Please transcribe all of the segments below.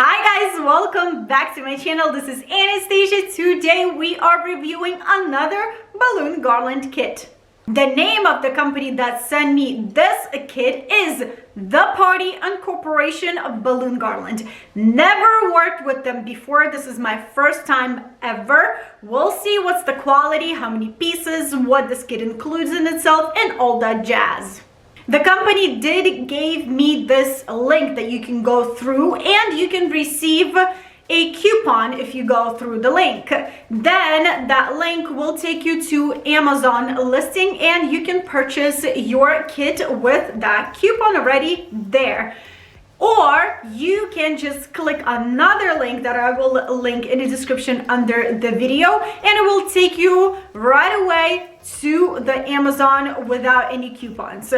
Hi guys, welcome back to my channel. This is Anastasia. Today we are reviewing another Balloon Garland kit. The name of the company that sent me this kit is The Party and Corporation of Balloon Garland. Never worked with them before. This is my first time ever. We'll see what's the quality, how many pieces, what this kit includes in itself, and all that jazz. The company did give me this link that you can go through and you can receive a coupon if you go through the link. Then that link will take you to Amazon listing and you can purchase your kit with that coupon already there. Or you can just click another link that I will link in the description under the video and it will take you right away to the Amazon without any coupons.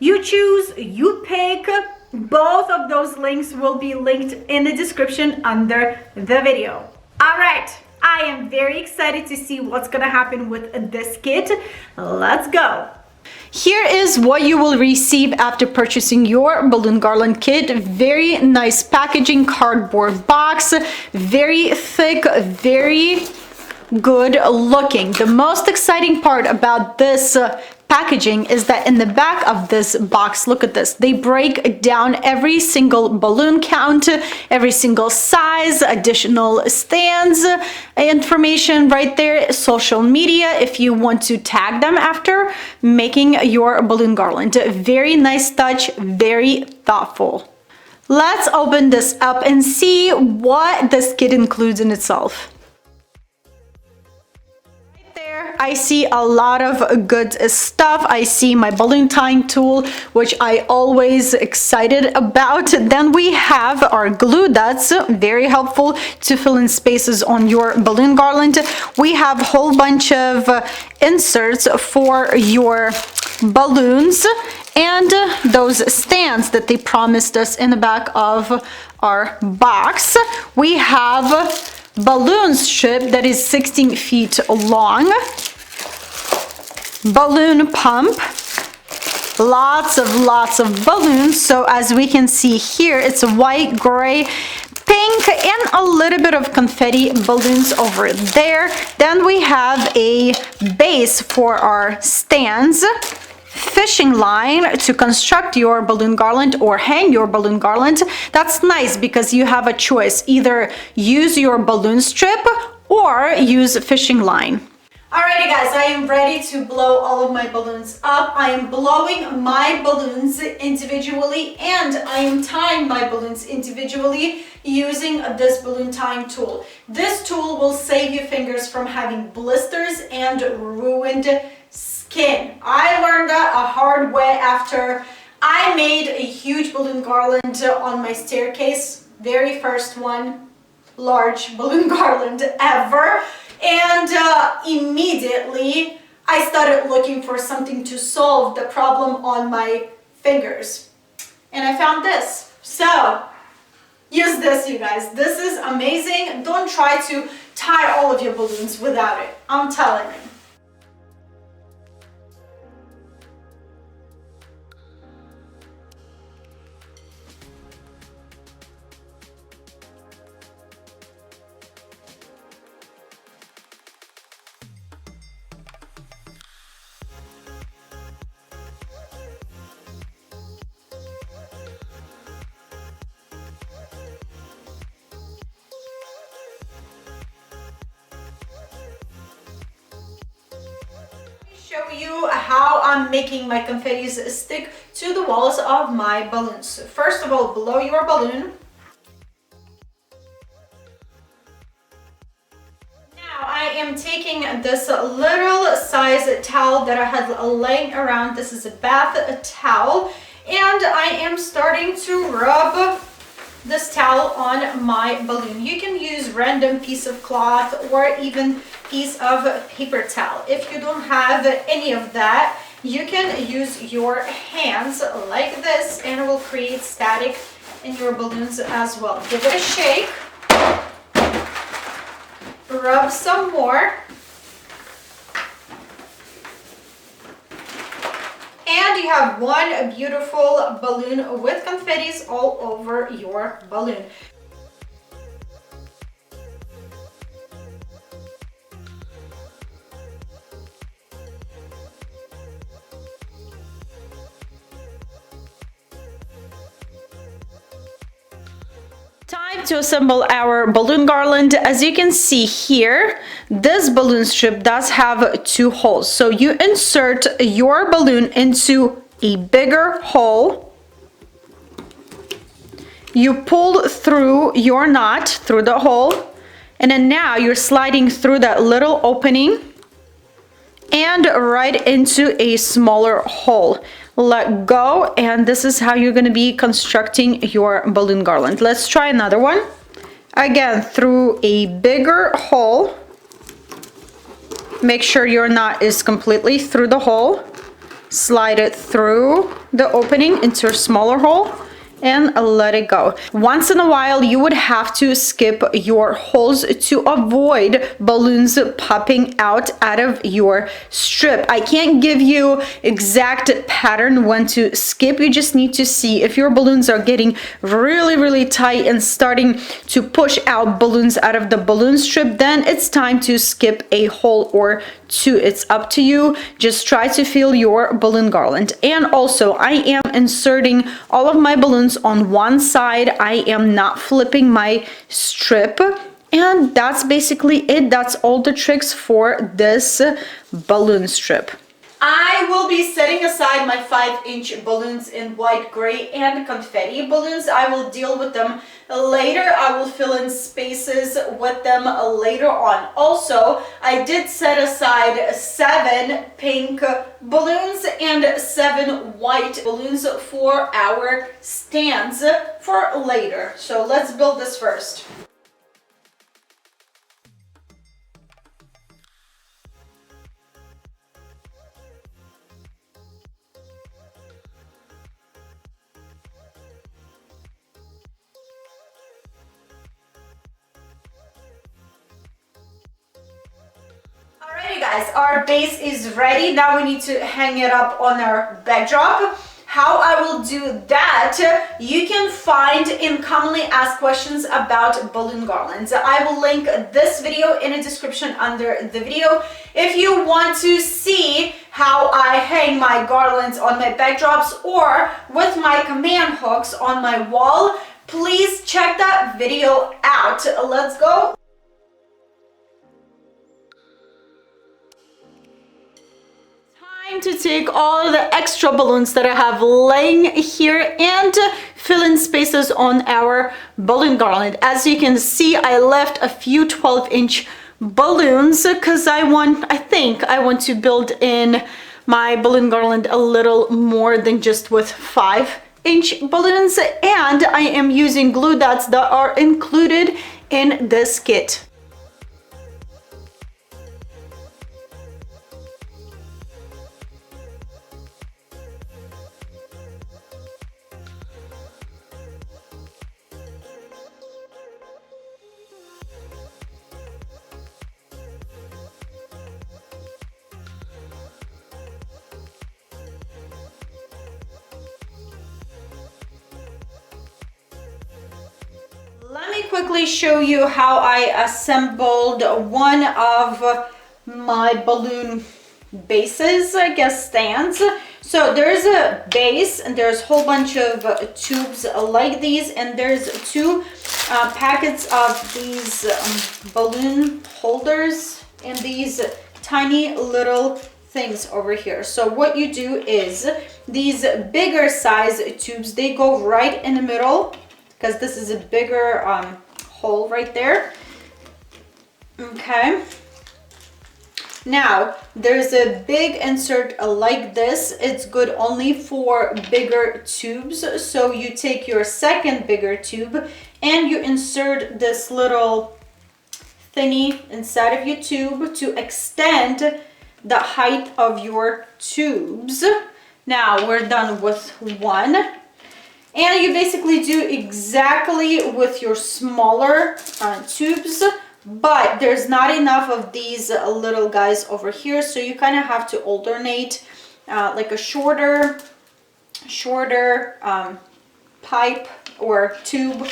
You choose, you pick. Both of those links will be linked in the description under the video. All right, I am very excited to see what's gonna happen with this kit. Let's go. Here is what you will receive after purchasing your Balloon Garland kit. Very nice packaging, cardboard box, very thick, very good looking. The most exciting part about this packaging is that in the back of this box, look at this, they break down every single balloon count, every single size, additional stands, information right there, social media if you want to tag them after making your balloon garland. Very nice touch, very thoughtful. Let's open this up and see what this kit includes in itself. I see a lot of good stuff. I see my balloon tying tool, which I always excited about. Then we have our glue that's very helpful to fill in spaces on your balloon garland. We have a whole bunch of inserts for your balloons and those stands that they promised us in the back of our box. We have balloon strip that is 16 feet long, balloon pump, lots of balloons. So as we can see here, it's white, gray, pink, and a little bit of confetti balloons over there. Then we have a base for our stands, fishing line to construct your balloon garland or hang your balloon garland. That's nice because you have a choice, either use your balloon strip or use a fishing line. Alrighty guys, I am ready to blow all of my balloons up. I am blowing my balloons individually and I am tying my balloons individually using this balloon tying tool. This tool will save your fingers from having blisters and ruined skin. I learned that a hard way after I made a huge balloon garland on my staircase. Very first one, large balloon garland ever. And immediately I started looking for something to solve the problem on my fingers. And I found this. So use this, you guys. This is amazing. Don't try to tie all of your balloons without it. I'm telling you. Show you how I'm making my confettis stick to the walls of my balloons. First of all, blow your balloon. Now I am taking this little size towel that I had laying around. This is a bath towel and I am starting to rub this towel on my balloon. You can use random piece of cloth or even piece of paper towel. If you don't have any of that, you can use your hands like this and it will create static in your balloons as well. Give it a shake, rub some more, and you have one beautiful balloon with confettis all over your balloon. Time to assemble our balloon garland. As you can see here, this balloon strip does have 2 holes. So you insert your balloon into a bigger hole. You pull through your knot through the hole, and then now you're sliding through that little opening and right into a smaller hole. Let go, and this is how you're going to be constructing your balloon garland. Let's try another one. Again, through a bigger hole. Make sure your knot is completely through the hole. Slide it through the opening into a smaller hole and let it go. Once in a while, you would have to skip your holes to avoid balloons popping out of your strip. I can't give you exact pattern when to skip. You just need to see if your balloons are getting really tight and starting to push out balloons out of the balloon strip, then it's time to skip a hole or 2. It's up to you. Just try to feel your balloon garland. And also, I am inserting all of my balloons on one side. I am not flipping my strip, and that's basically it. That's all the tricks for this balloon strip. I will be setting aside my 5-inch balloons in white, gray, and confetti balloons. I will deal with them later. I will fill in spaces with them later on. Also, I did set aside 7 pink balloons and 7 white balloons for our stands for later. So let's build this first. Alrighty guys, our base is ready. Now we need to hang it up on our backdrop. How I will do that, you can find in commonly asked questions about balloon garlands. I will link this video in the description under the video. If you want to see how I hang my garlands on my backdrops or with my command hooks on my wall, please check that video out. Let's go. To take all the extra balloons that I have laying here and fill in spaces on our balloon garland. As you can see, I left a few 12-inch balloons because I think I want to build in my balloon garland a little more than just with 5-inch balloons, and I am using glue dots that are included in this kit. Let me quickly show you how I assembled one of my balloon bases, I guess stands. So there's a base and there's a whole bunch of tubes like these, and there's 2 packets of these balloon holders and these tiny little things over here. So what you do is these bigger size tubes, they go right in the middle, because this is a bigger hole right there. Okay. Now, there's a big insert like this. It's good only for bigger tubes. So you take your second bigger tube and you insert this little thingy inside of your tube to extend the height of your tubes. Now, we're done with one. And you basically do exactly with your smaller tubes, but there's not enough of these little guys over here, so you kind of have to alternate like a shorter pipe or tube,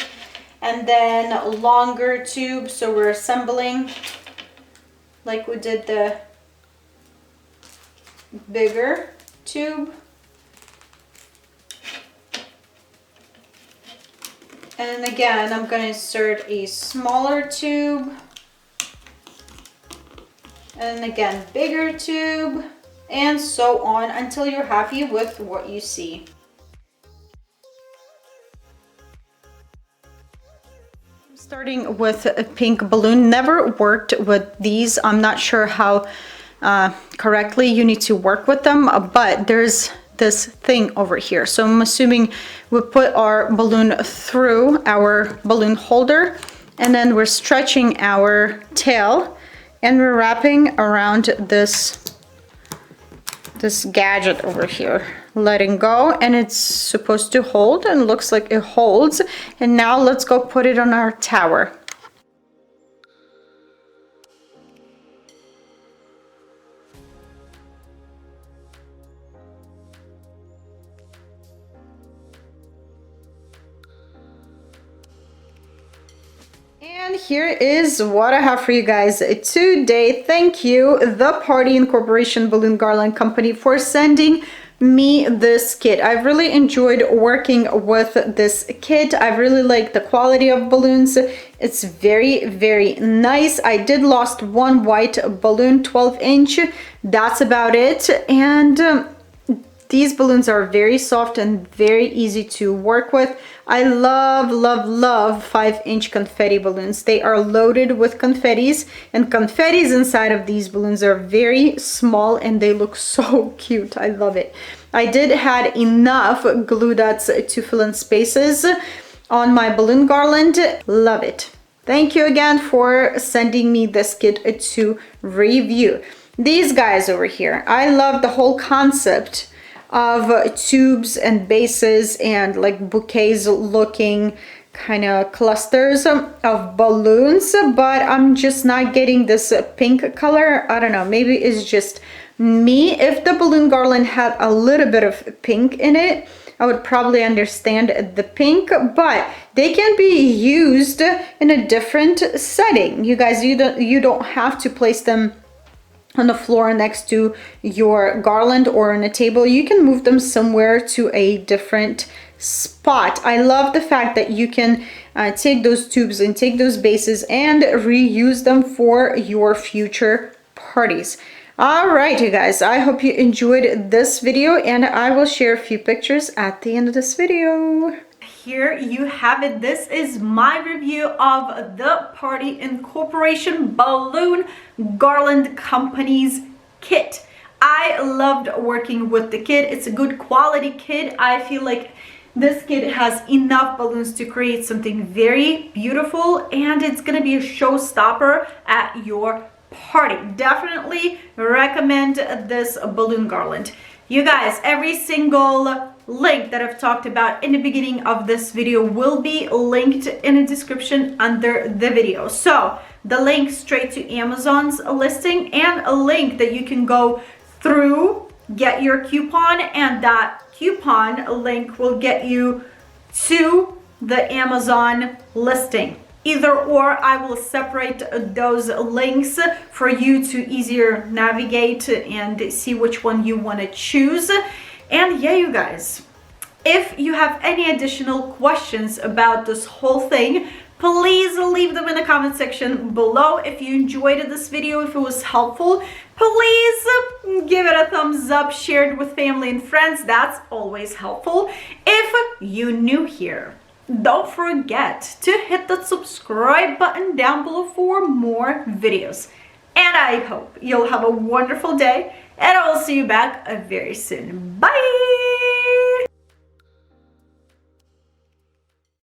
and then a longer tube. So we're assembling like we did the bigger tube. And again, I'm going to insert a smaller tube. And again, bigger tube, and so on until you're happy with what you see. Starting with a pink balloon. Never worked with these. I'm not sure how correctly you need to work with them, but there's this thing over here. So I'm assuming we put our balloon through our balloon holder, and then we're stretching our tail, and we're wrapping around this gadget over here, letting go, and it's supposed to hold, and looks like it holds. And now let's go put it on our tower. And here is what I have for you guys today. Thank you, The Party Incorporation Balloon Garland Company, for sending me this kit. I've really enjoyed working with this kit. I really like the quality of balloons. It's very, very nice. I did lost one white balloon, 12-inch. That's about it. And these balloons are very soft and very easy to work with. I love, love, love 5-inch confetti balloons. They are loaded with confettis, and confettis inside of these balloons are very small and they look so cute. I love it. I did had enough glue dots to fill in spaces on my balloon garland. Love it. Thank you again for sending me this kit to review. These guys over here, I love the whole concept of tubes and bases and like bouquets looking kind of clusters of balloons, but I'm just not getting this pink color. I don't know, maybe it's just me. If the balloon garland had a little bit of pink in it, I would probably understand the pink, but they can be used in a different setting. You guys, you don't have to place them on the floor next to your garland or on a table. You can move them somewhere to a different spot. I love the fact that you can take those tubes and take those bases and reuse them for your future parties. All right, you guys, I hope you enjoyed this video, and I will share a few pictures at the end of this video. Here you have it. This is my review of The Party Incorporation Balloon Garland Company's kit. I loved working with the kit. It's a good quality kit. I feel like this kit has enough balloons to create something very beautiful, and it's gonna be a showstopper at your party. Definitely recommend this balloon garland. You guys, every single link that I've talked about in the beginning of this video will be linked in the description under the video. So the link straight to Amazon's listing, and a link that you can go through, get your coupon, and that coupon link will get you to the Amazon listing. Either or, I will separate those links for you to easier navigate and see which one you want to choose. And yeah, you guys, if you have any additional questions about this whole thing, please leave them in the comment section below. If you enjoyed this video, if it was helpful, please give it a thumbs up, share it with family and friends. That's always helpful. If you're new here, don't forget to hit that subscribe button down below for more videos. And I hope you'll have a wonderful day, and I will see you back very soon. Bye!